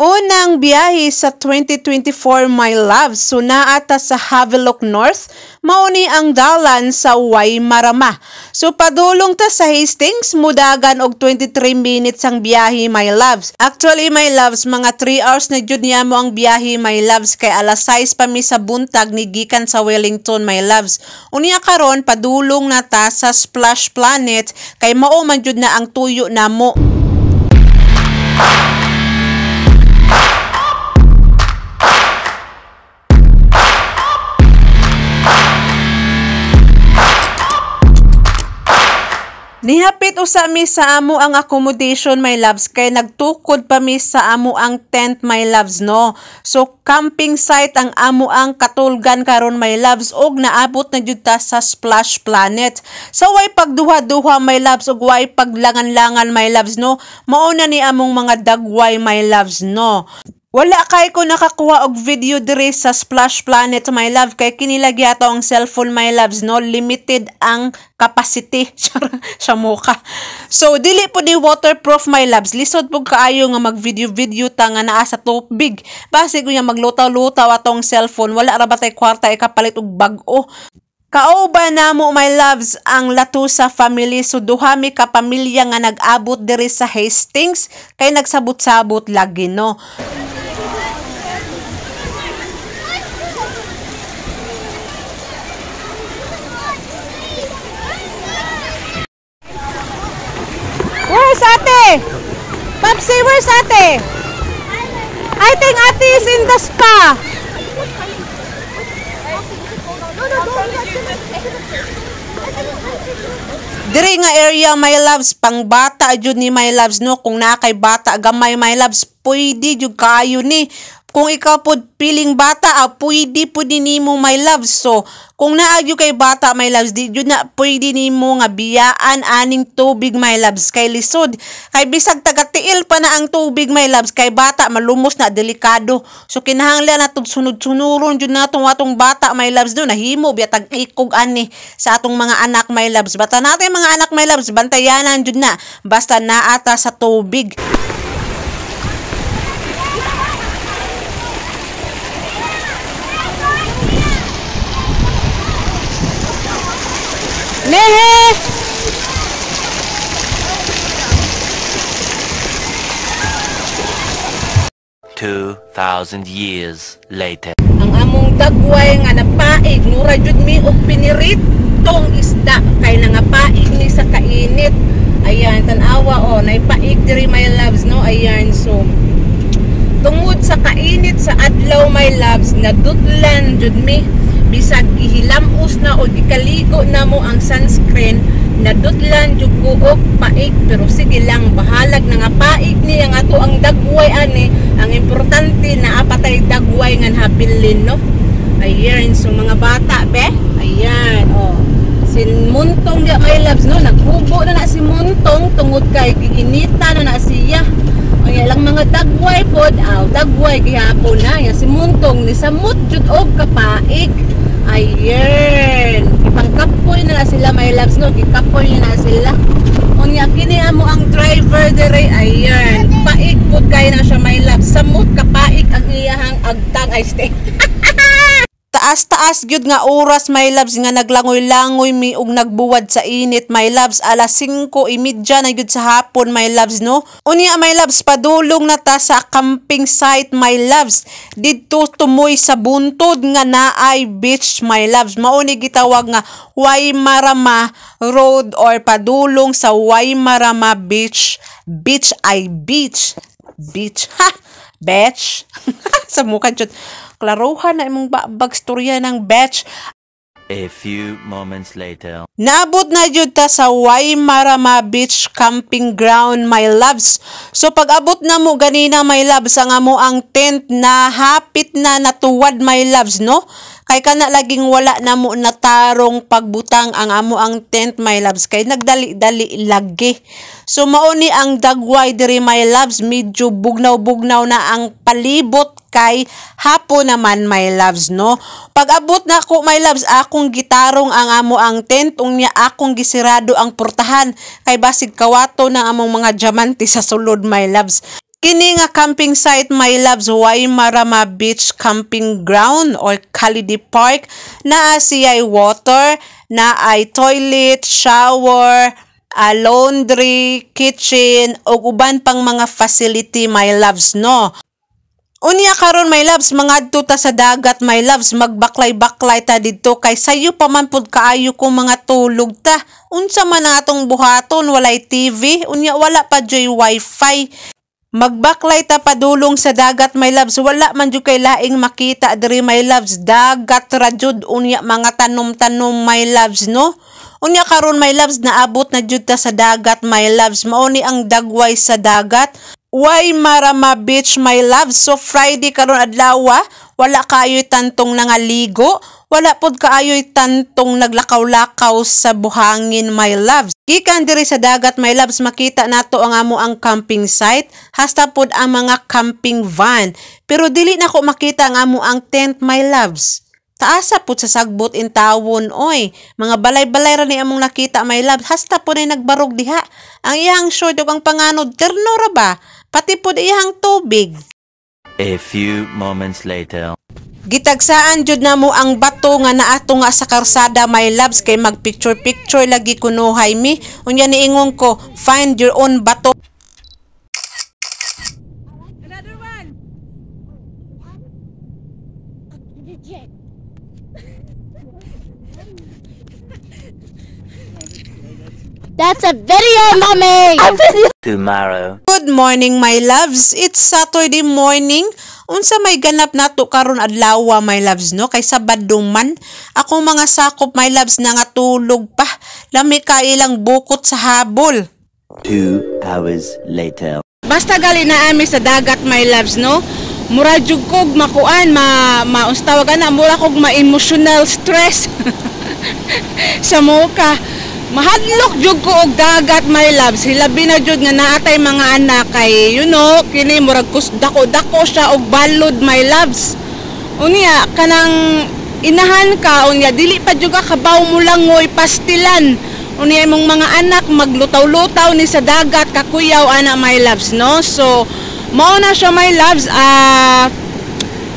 Unang biyahe sa 2024 my love, so naata sa Havelock North, mauni ang dalan sa Waimarama. So padulong ta sa Hastings, mudagan og 23 minutes ang biyahe my loves. Actually my loves, mga 3 hours na jud niya mo ang biyahe my loves, kay alas 6 pa mi sa buntag ni gikan sa Wellington my loves. Unya karon padulong na ta sa Splash Planet, kay mao man jud na ang tuyo namo. Nihapit usa mi sa amo ang accommodation my loves, kay nagtukod pa mi sa amo ang tent my loves no. So camping site ang amo ang katulgan karon my loves, og naabot na jud ta sa Splash Planet. So way pagduha-duha my loves, og way paglangan-langan my loves no. Mao na ni among mga dagway my loves no. Wala kay ko nakakuha og video dire sa Splash Planet my love, kay kinilagi ato ang cellphone my loves no, limited ang capacity sa mukha. So dili po ni waterproof my loves, lisod pug kaayo nga mag video ta nga naa sa tubig. Basi ko maglutaw-lutaw atong cellphone, wala ra ba tay kwarta ikapalit og bag-o. Kauban namo my loves ang Latusa family, so duha mi ka pamilya nga nag-abot diri sa Hastings, kay nagsabot-sabot lagi no. Where's ate? Papsi, where's ate? I think ate is in the spa. Diri nga area my loves, pang bata jud ni my loves no. Kung na kay bata gamay my loves, pwede jud kayo ni. Kung ikaw pod piling bata, pwede po din nimo my loves. So, kung naagyo kay bata my loves, di jud na pwede nimo nga biyaan aning tubig my loves, kay lisod. Kay bisag taga-tiil pa na ang tubig my loves, kay bata malumos na delikado. So kinahanglan na tug sunod-sunuron jud natong atong bata my loves do, nahimo biya tag-ikog ani sa atong mga anak my loves. Basta natin mga anak my loves, bantayanan jud na basta naata sa tubig. Nehe! 2,000 years later. Ang among dagway nga napaig, mura jud mi og piniritong isda, kay nangapaig ni sa kainit. Ayan, tanawa o, naipaig diri my loves no. Ayan, so tungod sa kainit sa adlaw my loves, nadutlan jud mi. Bisag gihilamos na o gikaligo na mo ang sunscreen, nadutlan jud ko og paig. Pero sige lang, bahalag na nga paig ni ang ato ang dagway ani. Ang importante na apatay dagway nga habilin no. Ayan, so mga bata be, ayan oh. Si Muntong ya my loves no, naghubo na si Muntong tungod kay giinita na siya. Ay lang mga dagway pod, dagway gihapon na ya si Muntong ni samot jud og kapaig. Ayan, ipangkapoy na sila my loves no, gikapoy na sila. Unya kini amo ang driver dire, ayan, paig pod kay na siya my loves, samot kapaig ang iyahang agtang ay stay. Taas-taas gyud nga oras my loves nga naglangoy-langoy mi og nagbuwad sa init my loves, alas 5:30 na gyud sa hapon my loves no. Unya my loves, padulong na ta sa camping site my loves, didto tumoy sa buntod nga naay beach my loves. Mao ni gitawag nga Waimarama Road or padulong sa Waimarama Beach. Beach ay beach. Beach. Ha! Beach. Sa mukha jud. Klaruhan na imong bagstorya ng batch. A few moments later. Naabot na jud ta sa Waimarama Beach Camping Ground my loves. So pag abot na mo ganina my loves, ang amo ang tent na hapit na natuwad my loves no. Kay kana laging wala na mo natarong pagbutang ang amo ang tent my loves, kay nagdali-dali lagi. So mao ni ang dagway diri my loves, medyo bugnaw-bugnaw na ang palibot kay hapon naman my loves no. Pag abot na ko my loves, akong gitarong ang amo ang tent, unya akong gisirado ang portahan kay basig kawato na among mga diamante sa sulod my loves. Kini nga camping site, my loves, Waimarama Beach Camping Ground or Kalidi Park, na siya'y water, na ay toilet, shower, laundry, kitchen, o uban pang mga facility, my loves, no? Unya karon, my loves, mga ta sa dagat, my loves, magbaklay-baklay ta dito kay sayo pa man pud kaayo kung mga tulog ta. Unsa man atong buhaton, walay TV, unya wala pa joy wifi. Magbaklay ta padulong sa dagat, my loves, wala man jud kay laing makita diri, my loves, dagat ra jud, unya mga tanom-tanom, my loves, no? Unya karon, my loves, naabot na jud ta sa dagat, my loves, mao ni ang dagway sa dagat, Waimarama Beach, my loves. So Friday karon adlaw, wala kaayoy tantong nangaligo, wala pod kaayoy tantong naglakaw-lakaw sa buhangin, my loves. Gikan diri sa dagat, my loves, makita nato ang amo ang camping site, hasta pod ang mga camping van. Pero dili na ko makita ang amo ang tent, my loves. Taasa pod sa sagbot in tawon, oy. Mga balay-balay ra ni among nakita, my loves. Hasta pod ay nagbarog diha. Ang iyang short ug ang panganod terno ra ba? Pati pod iyang tubig. A few moments later. Gitagsaan jud namo ang bato nga naato nga sa karsada, my loves, kay magpicture-picture lagi kunuhay mi. Unya niingon ko, find your own bato. Another one. That's a video, mommy! Tomorrow. Good morning, my loves. It's Saturday morning. Unsa may ganap nato karon adlaw, my loves, no? Kay Sabado man. Ako mga sakop, my loves, na nga tulog pa. Lami ka ilang bukot sa habol. 2 hours later. Basta gali na ami sa dagat, my loves, no? Mura jud kog makuan, maustawagan na, mura kog ma-emotional stress sa muka. Mahadlok jud ko og dagat, my loves. Hilabi na jud nga naatay mga anak kay, you know, kini murag dako-dako siya og balod, my loves. Unya kanang inahan ka, unya dili pa jud ka kabaw mo langoy pastilan. Unya imong mga anak maglutaw-lutaw ni sa dagat, kakuyaw ana, my loves, no? So mao na siya, my loves.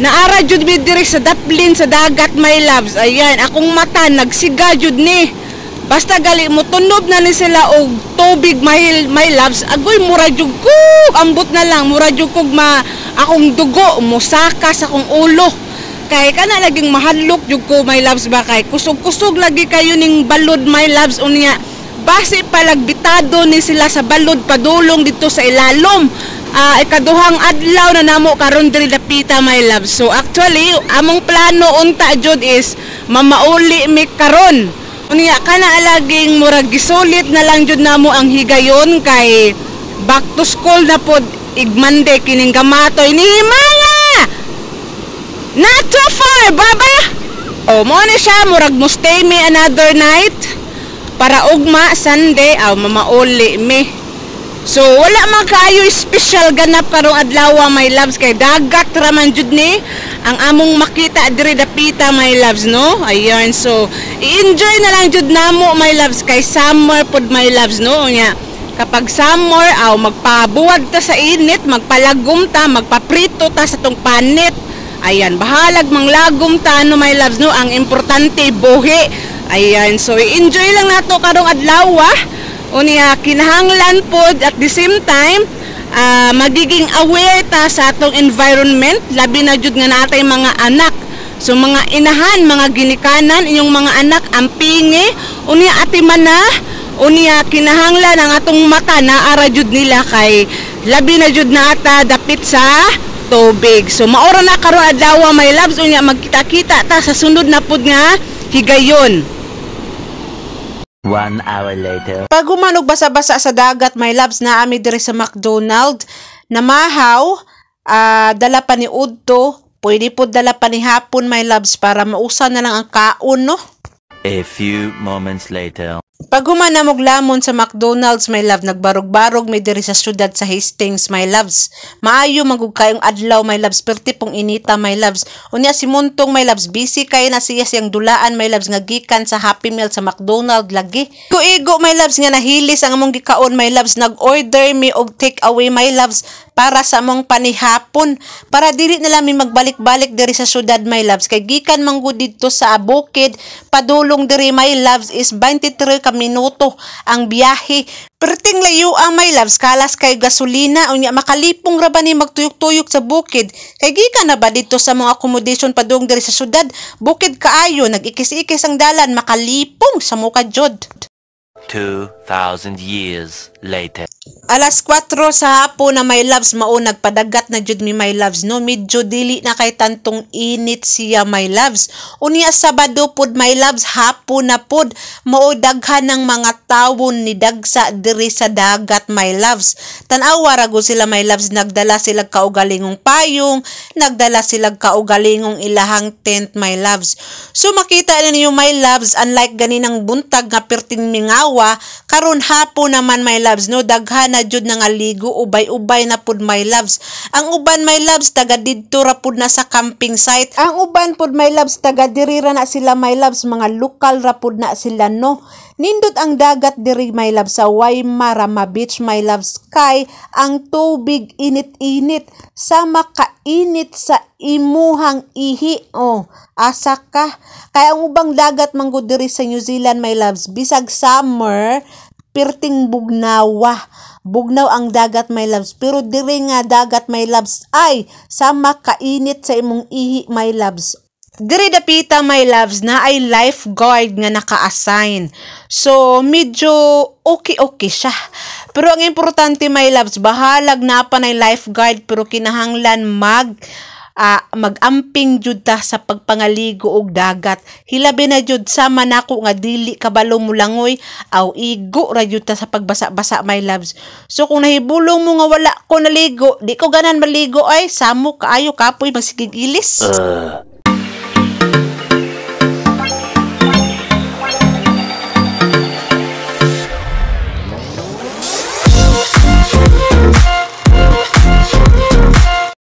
Naara jud mi diri sa daplin sa dagat, my loves. Ayan, akong mata nagsiga jud ni. Basta gali mo tunob na ni sila og tubig, my loves. Agoy mura jud ko, ambot na lang mura jud kog akong dugo musaka sa akong ulo. Kay kana naging mahadlok jud ko, my loves, ba kay kusog-kusog lagi kayo ning balod, my loves. Unya base palagbitado ni sila sa balod padulong dito sa ilalom. Ikaduhang adlaw na namo karon diri dapita, my loves. So actually among plano unta jud is mamauli mi karon. Unya kana alaging murag gisulit na lang jud namo ang higayon kay back to school na pod igmande kining gamatoy ni Maya. Not too far, baba. Oh, mo ni siya murag mo stay me another night para ugma Sunday mamauli mi. So wala man kaayo special ganap karong adlaw, my loves, kay dagat ra man jud ni ang among makita diri dapita, my loves, no? Ayan, so i-enjoy na lang jud namo, my loves, kay summer pod, my loves, no? Nya kapag summer magpabuwag ta sa init, magpalagom ta, magpaprito ta sa tong panit. Ayan, bahalag manglagom ta, no, my loves, no? Ang importante buhi. Ayan, so i-enjoy lang nato karong adlaw. Unya kinahanglan pod at the same time magiging aware ta sa atong environment, labi na jud nga natay mga anak. So mga inahan, mga ginikanan, inyong mga anak ampingi, unya atiman na, unya kinahanglan ang atong mata na ara jud nila kay labi na jud nata dapit sa tubig. So maoro na karon adlaw, my loves, unya magkita-kita ta sa sunod na pod nga higayon. 1 hour later. Pag humanog basa-basa sa dagat, my loves, na ami diri sa McDonald's, na mahaw, dala pa ni Udto, pwede po dala pa ni hapon, my loves, para mausa na lang ang kaon, no? A few moments later. Pag humana mog lamon sa McDonald's, my love, nagbarog-barog may diri sa syudad sa Hastings, my loves. Maayo magug kayong adlaw, my loves, perti pong inita, my loves. Unya si Muntong, my loves, busy kay na siya siyang dulaan, my loves, nga gikan sa Happy Meal sa McDonald's lagi. Kuigo, my loves, nga nahilis ang among gikaon, my loves, nag-order me og take away, my loves, para sa among panihapon, para dili na mi magbalik-balik diri sa syudad, my loves, kay gikan manggud didto sa bukid padulong diri, my loves, is 23 ka minuto ang biyahe. Perting layo ang, my loves, kalas kay gasolina, unya makalipong ra ba ni magtuyok-tuyok sa bukid, kay gikan na ba dito sa mga accommodation padulong diri sa syudad, bukid kaayo, nag-ikis-ikis ang dalan, makalipong sa muka jud. 2,000 years later. Alas 4 sa hapon na, my loves, mao nagpadagat na jud mi, my loves, no, medyo dili na kay tantong init siya, my loves. Unya Sabado pod, my loves, hapon na pod, mao daghan ng mga tawon ni dagsa diri sa dagat, my loves. Tan-awa ra gud sila, my loves, nagdala sila kaugalingong payong, nagdala sila kaugalingong ilahang tent, my loves. So makita ninyo, my loves, unlike ganinang buntag nga perting mingawa, karon hapon naman, my loves, no, daghan na jud nga ligo, ubay-ubay na pud, my loves. Ang uban, my loves, taga didto ra pud na sa camping site. Ang uban pud, my loves, taga diri ra na sila, my loves, mga lokal ra pud na sila, no. Nindot ang dagat diri, my loves, sa Waimarama Beach, my loves, kay ang tubig init-init sa makainit sa imuhang ihi. Oh, asa ka. Kaya ang ubang dagat manggod diri sa New Zealand, my loves, bisag summer, perting bugnawa. Bugnaw ang dagat, my loves, pero diri nga dagat, my loves, ay sama kainit sa imong ihi, my loves. Diri dapita, my loves, na ay lifeguard nga naka-assign. So, medyo okay siya. Pero ang importante, my loves, bahalag na pa na lifeguard, pero kinahanglan mag-amping jud ta sa pagpangaligo og dagat. Hilabi na jud sama nako nga dili kabalo mo langoy aw igo ra jud ta sa pagbasa-basa, my loves. So kung nahibulong mo nga wala ko naligo, di ko ganan maligo, ay samo kaayo kapoy magsigigilis.